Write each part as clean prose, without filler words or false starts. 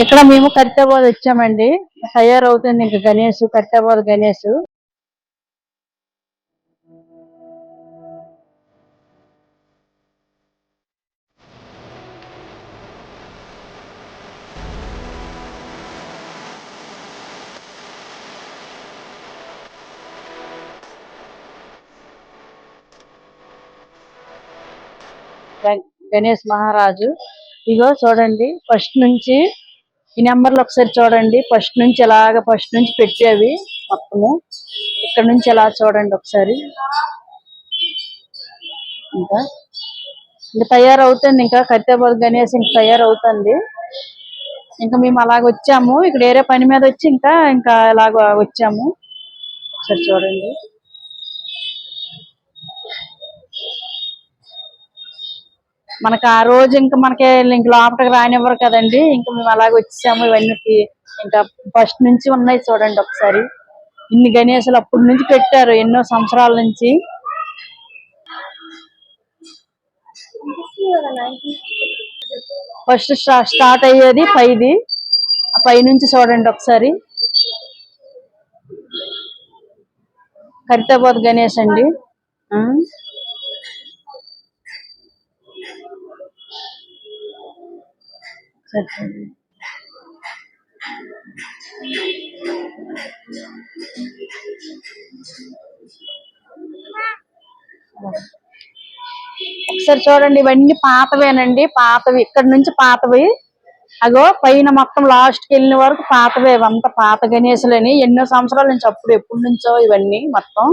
ఇక్కడ మేము కరితాబాద్ వచ్చామండి. తయారవుతుంది ఇంకా గణేష్, కరితాబాద్ గణేష్. గణేష్ మహారాజు ఇగో చూడండి, ఫస్ట్ నుంచి ఈ నెంబర్లు ఒకసారి చూడండి. ఫస్ట్ నుంచి ఎలాగ ఫస్ట్ నుంచి పెట్టేవి మొత్తము. ఇక్కడ నుంచి ఎలా చూడండి ఒకసారి. ఇంకా ఇంకా తయారవుతుంది, ఇంకా కరితాబాద్ గణేష్ ఇంకా తయారవుతుంది. ఇంకా మేము అలాగ వచ్చాము, ఇక్కడ వేరే పని మీద వచ్చి ఇంకా ఇంకా ఇలాగ వచ్చాము. ఒకసారి చూడండి. మనకు ఆ రోజు ఇంకా మనకి ఇంక లోపలికి రానివ్వరు కదండి. ఇంకా మేము అలాగే వచ్చాము. ఇవన్నీ ఇంకా ఫస్ట్ నుంచి ఉన్నాయి చూడండి ఒకసారి. ఇన్ని గణేశులు అప్పటి నుంచి పెట్టారు, ఎన్నో సంవత్సరాల నుంచి. ఫస్ట్ స్టార్ట్ అయ్యేది పైది, ఆ పై నుంచి చూడండి ఒకసారి. కరితాబాద్ గణేష్ అండి. ఒకసారి చూడండి, ఇవన్నీ పాతవేనండి, పాతవి. ఇక్కడ నుంచి పాతవి. అగో పైన మొత్తం లాస్ట్కి వెళ్ళిన వరకు పాతవే, అంత పాత గణేశులని. ఎన్నో సంవత్సరాల నుంచి, అప్పుడు ఎప్పటి నుంచో ఇవన్నీ మొత్తం.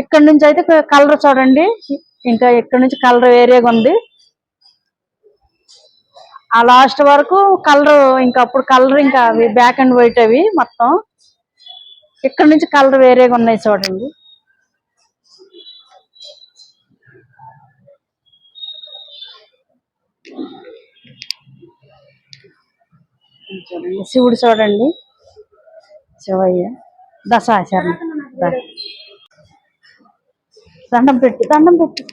ఇక్కడ నుంచి అయితే కలర్ చూడండి, ఇంకా ఇక్కడ నుంచి కలర్ వేరేగా ఉంది. ఆ లాస్ట్ వరకు కలర్, ఇంకా అప్పుడు కలర్ ఇంకా అవి బ్లాక్ అండ్ వైట్ అవి మొత్తం. ఇక్కడ నుంచి కలర్ వేరేగా ఉన్నాయి చూడండి. శివుడు చూడండి, శివయ్య దశాచరణ. దండం పెట్టు, దండం పెట్టు,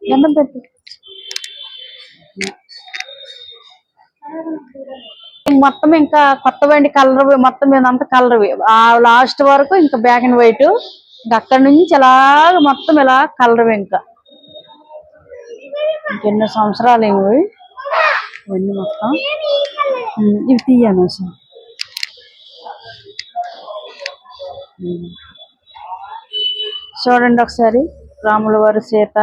దండం పెట్టు. మొత్తం ఇంకా కొత్తవండి కలర్, మొత్తం ఇదంతా కలర్. ఆ లాస్ట్ వరకు ఇంకా బ్లాక్ అండ్ వైట్. ఇంకా అక్కడ నుంచి ఎలాగ మొత్తం ఇలా కలర్. ఇంకా ఇంకెన్నో సంవత్సరాలు ఇవి ఇవన్నీ మొత్తం. ఇవి తీయను అసలు. చూడండి ఒకసారి, రాముల వారు, సీత,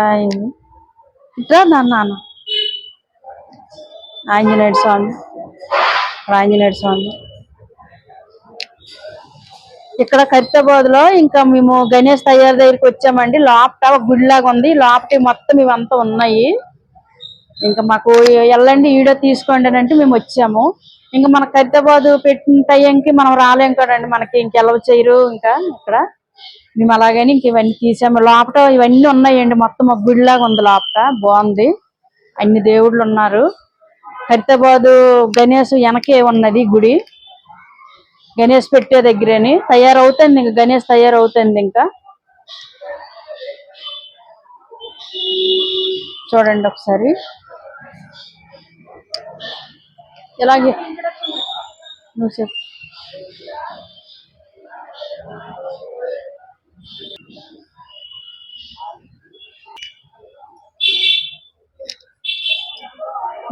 ఇట్లా నాన్న ఆంజనేయుడు స్వామి, ఆంజనేయుడు స్వామి. ఇక్కడ కరితాబాద్ లో ఇంకా మేము గణేష్ తయారు దగ్గరికి వచ్చామండి. లోపట గుడిలాగా ఉంది, లోపట మొత్తం ఇవంతా ఉన్నాయి. ఇంకా మాకు వెళ్ళండి వీడియో తీసుకోండి అని అంటే మేము వచ్చాము. ఇంకా మన కరితాబాద్ పెట్టిన టైంకి మనం రాలేం కదండి, మనకి ఇంకెలవ చేయరు. ఇంకా ఇక్కడ మేము అలాగని ఇంక ఇవన్నీ తీసాము. లోపట ఇవన్నీ ఉన్నాయండి, మొత్తం ఒక గుడిలాగా ఉంది లోపట. బాగుంది, అన్ని దేవుళ్ళు ఉన్నారు. కరితాబాద్ గణేష్ వెనకే ఉన్నది గుడి, గణేష్ పెట్టే దగ్గరని. తయారవుతుంది ఇంకా గణేష్ తయారవుతుంది. ఇంకా చూడండి ఒకసారి. ఇలాగే నువ్వు చెప్పు.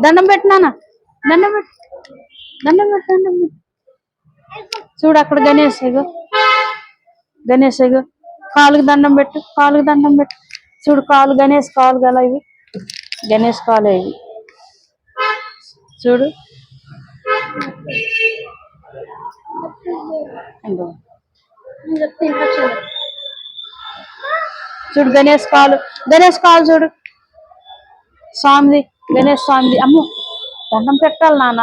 దండం పెట్టినానా, దండం పెట్టు, దండం పెట్టు, దండం పెట్టు. చూడు అక్కడ గణేష్, గణేష్ కాలుకి దండం పెట్టు, కాలుకి దండం పెట్టు. చూడు కాలు, గణేష్ కాలు గల ఇవి, గణేష్ కాలు ఇవి చూడు. చూడు గణేష్ కాలు, గణేష్ కాలు చూడు. స్వామిది, గణేష్ స్వామిది. అమ్ము దండం పెట్టాలి నాన్న.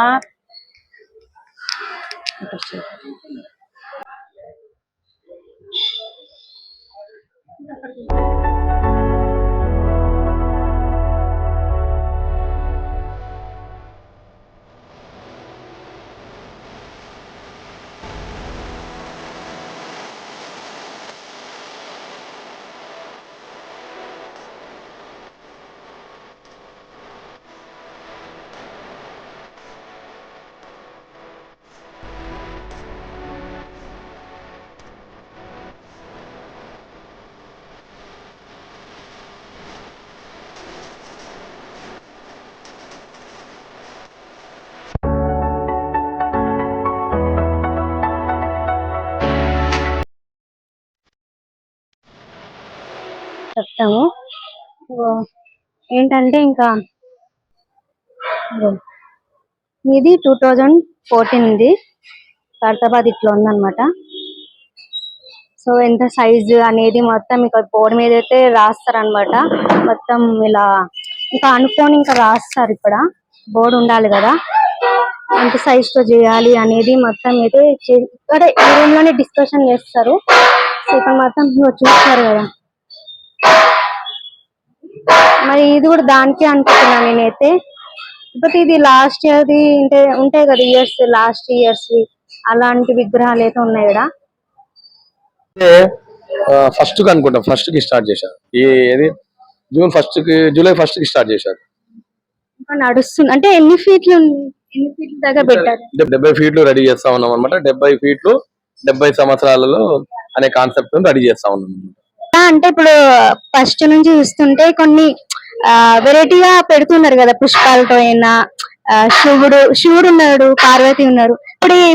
పెట్టాము. సో ఏంటంటే ఇంకా ఇది 2014 ఇది ఖైరతాబాద్ ఇట్లా ఉందన్నమాట. సో ఎంత సైజు అనేది మొత్తం ఇక్కడ బోర్డు మీద అయితే రాస్తారనమాట. మొత్తం ఇలా ఇంకా అనుకోని ఇంకా రాస్తారు. ఇక్కడ బోర్డు ఉండాలి కదా, ఎంత సైజ్ తో చేయాలి అనేది మొత్తం అయితే ఇక్కడ ఈ రూమ్ లోనే డిస్కషన్ చేస్తారు. సో ఇక్కడ మొత్తం చూస్తారు కదా, మరి ఇది కూడా దానికే అనుకుంటున్నాను నేనైతే. బట్ ఇది లాస్ట్ ఇయర్ ది ఉంటాయి కదా, ఇయర్స్ లాస్ట్ ఇయర్స్ అలాంటి విగ్రహాలు అయితే ఉన్నాయి ఇక్కడ. ఫస్ట్ కి అనుకుంటాం, ఫస్ట్ కి స్టార్ట్ చేశారు. ఏది జూలై 1 కి స్టార్ట్ చేశారు. ఇంకా నడుస్తుంది అంటే ఎన్ని ఫీట్ల దాకా పెట్టారు? 70 ఫీట్లు రెడీ చేస్తా ఉన్నాం అనమాట. 70 ఫీట్లు 70 సంవత్సరాలలో అనే కాన్సెప్ట్ రెడీ చేస్తా ఉన్నాం. అంటే ఇప్పుడు ఫస్ట్ నుంచి చూస్తుంటే కొన్ని వెరైటీగా పెడుతున్నారు కదా, పుష్పాలతో అయినా శివుడు ఉన్నాడు, పార్వతి ఉన్నారు.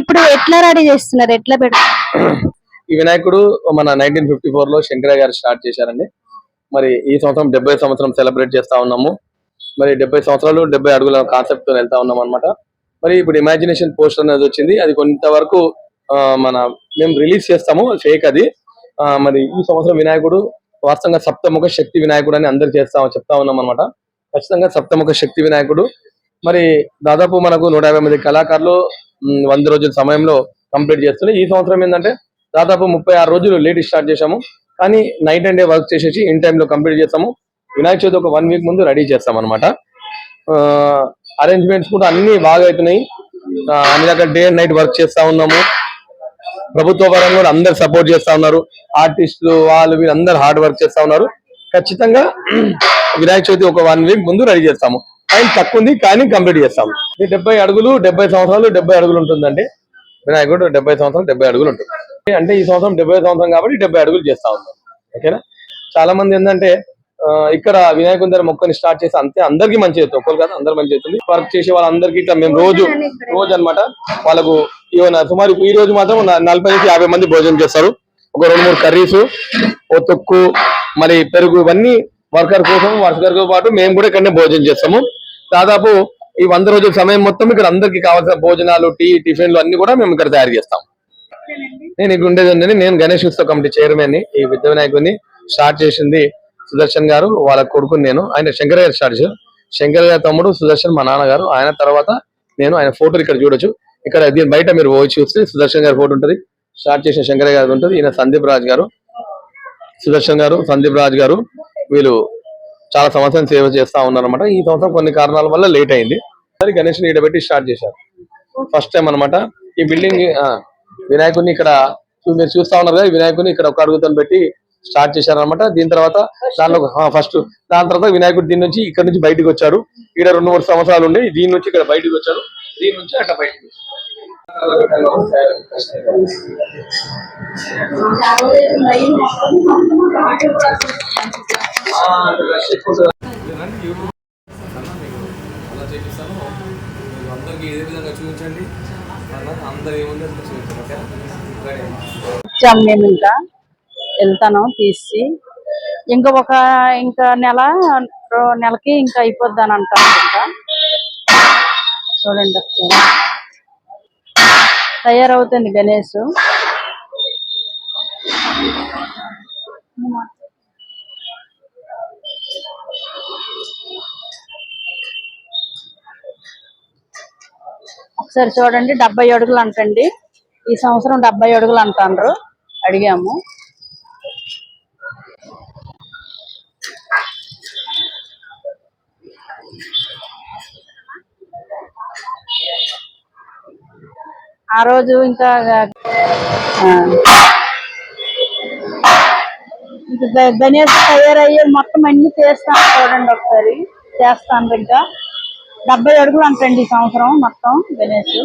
ఇప్పుడు ఎట్లా రెడీ చేస్తున్నారు, ఎట్లా పెడుతున్నారు? ఈ వినాయకుడు మన 1954 లో శంకరయ్య గారు స్టార్ట్ చేశారండి. మరి ఈ సంవత్సరం 70 సంవత్సరం సెలబ్రేట్ చేస్తా ఉన్నాము. మరి 70 సంవత్సరాలు 70 అడుగుల కాన్సెప్ట్ తో వెళ్తా ఉన్నాం అనమాట. మరి ఇప్పుడు ఇమాజినేషన్ పోస్టర్ అనేది వచ్చింది. అది కొంతవరకు మేము రిలీజ్ చేస్తాము, ఫేక్ అది. మరి ఈ సంవత్సరం వినాయకుడు వాస్తవంగా సప్తముఖ శక్తి వినాయకుడు అని అందరు చెప్తా ఉన్నాం అనమాట. ఖచ్చితంగా సప్తముఖ శక్తి వినాయకుడు. మరి దాదాపు మనకు 150 మంది కళాకారులు 100 రోజుల సమయంలో కంప్లీట్ చేస్తున్నాయి. ఈ సంవత్సరం ఏంటంటే దాదాపు 36 రోజులు లేట్ స్టార్ట్ చేశాము, కానీ నైట్ అండ్ డే వర్క్ చేసేసి ఇన్ టైమ్ లో కంప్లీట్ చేస్తాము. వినాయక చవితి ఒక 1 వీక్ ముందు రెడీ చేస్తాం అనమాట. అరేంజ్మెంట్స్ కూడా అన్ని బాగా అవుతున్నాయి. అన్ని దగ్గర డే అండ్ నైట్ వర్క్ చేస్తా ఉన్నాము. ప్రభుత్వ పరంగా కూడా అందరు సపోర్ట్ చేస్తా ఉన్నారు. ఆర్టిస్టులు వీళ్ళందరూ హార్డ్ వర్క్ చేస్తా ఉన్నారు. ఖచ్చితంగా వినాయక చవితి ఒక 1 వీక్ ముందు రెడీ చేస్తాము. టైం తక్కువ ఉంది కానీ కంప్లీట్ చేస్తాము. 70 అడుగులు 70 సంవత్సరాలు 70 అడుగులు ఉంటుందండి వినాయకుడు. 70 సంవత్సరాలు 70 అడుగులు ఉంటుంది. అంటే ఈ సంవత్సరం 70 సంవత్సరం కాబట్టి 70 అడుగులు చేస్తా ఉన్నాం. ఓకేనా. చాలా మంది ఏంటంటే ఇక్కడ వినాయకుని దగ్గర మొక్కని స్టార్ట్ చేసి అంతే అందరికీ మంచి అవుతుంది. ఒక్కరు కాదు, అందరు మంచి అవుతుంది. వర్క్ చేసే వాళ్ళందరికీ ఇట్లా మేము రోజు అనమాట వాళ్ళకు సుమారు ఈ రోజు మాత్రం 40 నుంచి 50 మంది భోజనం చేస్తారు. ఒక 2-3 కర్రీస్, ఓ తొక్కు, మరి పెరుగు, ఇవన్నీ వర్కర్ తో పాటు మేము కూడా ఇక్కడనే భోజనం చేస్తాము. దాదాపు ఈ 100 రోజుల సమయం మొత్తం ఇక్కడ అందరికి కావాల్సిన భోజనాలు, టిఫిన్లు అన్ని కూడా మేము ఇక్కడ తయారు చేస్తాం. నేను ఇక్కడ ఉండేది నేను గణేష్ ఉత్సవ కమిటీ చైర్మన్ ని. ఈ విద్య వినాయకుడిని స్టార్ట్ చేసింది సుదర్శన్ గారు, వాళ్ళ కొడుకుని నేను. ఆయన శంకర్ గారు స్టార్ట్ చేశారు. శంకర్ గారి తమ్ముడు సుదర్శన్ మా నాన్నగారు. ఆయన తర్వాత నేను. ఆయన ఫోటోలు ఇక్కడ చూడొచ్చు. ఇక్కడ దీని బయట మీరు పోయి చూస్తే సుదర్శన్ గారి ఫోటో ఉంటుంది. స్టార్ట్ చేసిన శంకర్ గారు ఉంటుంది. ఈయన సందీప్ రాజ్ గారు, సుదర్శన్ గారు, సందీప్ రాజ్ గారు. వీళ్ళు చాలా సంవత్సరం సేవ చేస్తా ఉన్నారన్నమాట. ఈ సంవత్సరం కొన్ని కారణాల వల్ల లేట్ అయింది. గణేష్ ని పెట్టి స్టార్ట్ చేశారు. ఫస్ట్ టైం అనమాట ఈ బిల్డింగ్. వినాయకుడిని ఇక్కడ మీరు చూస్తా ఉన్నారు కదా, వినాయకుడిని ఇక్కడ ఒక అడుగుతో పెట్టి స్టార్ట్ చేశారనమాట. దీని తర్వాత దాని తర్వాత వినాయకుడు దీని నుంచి ఇక్కడ నుంచి బయటకు వచ్చారు. ఇక్కడ 2-3 సంవత్సరాలు ఉండి దీని నుంచి ఇక్కడ బయటకు వచ్చారు. దీని నుంచి అట్లా బయటకు వచ్చారు. అందరికి ఇదే విధంగా చూపించండి. అందరు ఏముంది అట్లా చూపించండి. వచ్చాము మేము, ఇంకా వెళ్తాను తీసి. ఇంకా నెలకి ఇంకా అయిపోద్ది అని అంటాను. ఇంకా చూడండి ఒకసారి తయారవుతుంది గణేష్. ఒకసారి చూడండి, 70 అడుగులు అంటండి. ఈ సంవత్సరం 70 అడుగులు అంటారు. అడిగాము. ఆ రోజు ఇంకా గణేష్ తయారయ్యే మొత్తం అన్ని చేస్తాను. చూడండి ఒకసారి చేస్తాను. ఇంకా 70 అడుగులు అంటండి ఈ సంవత్సరం మొత్తం గణేష్.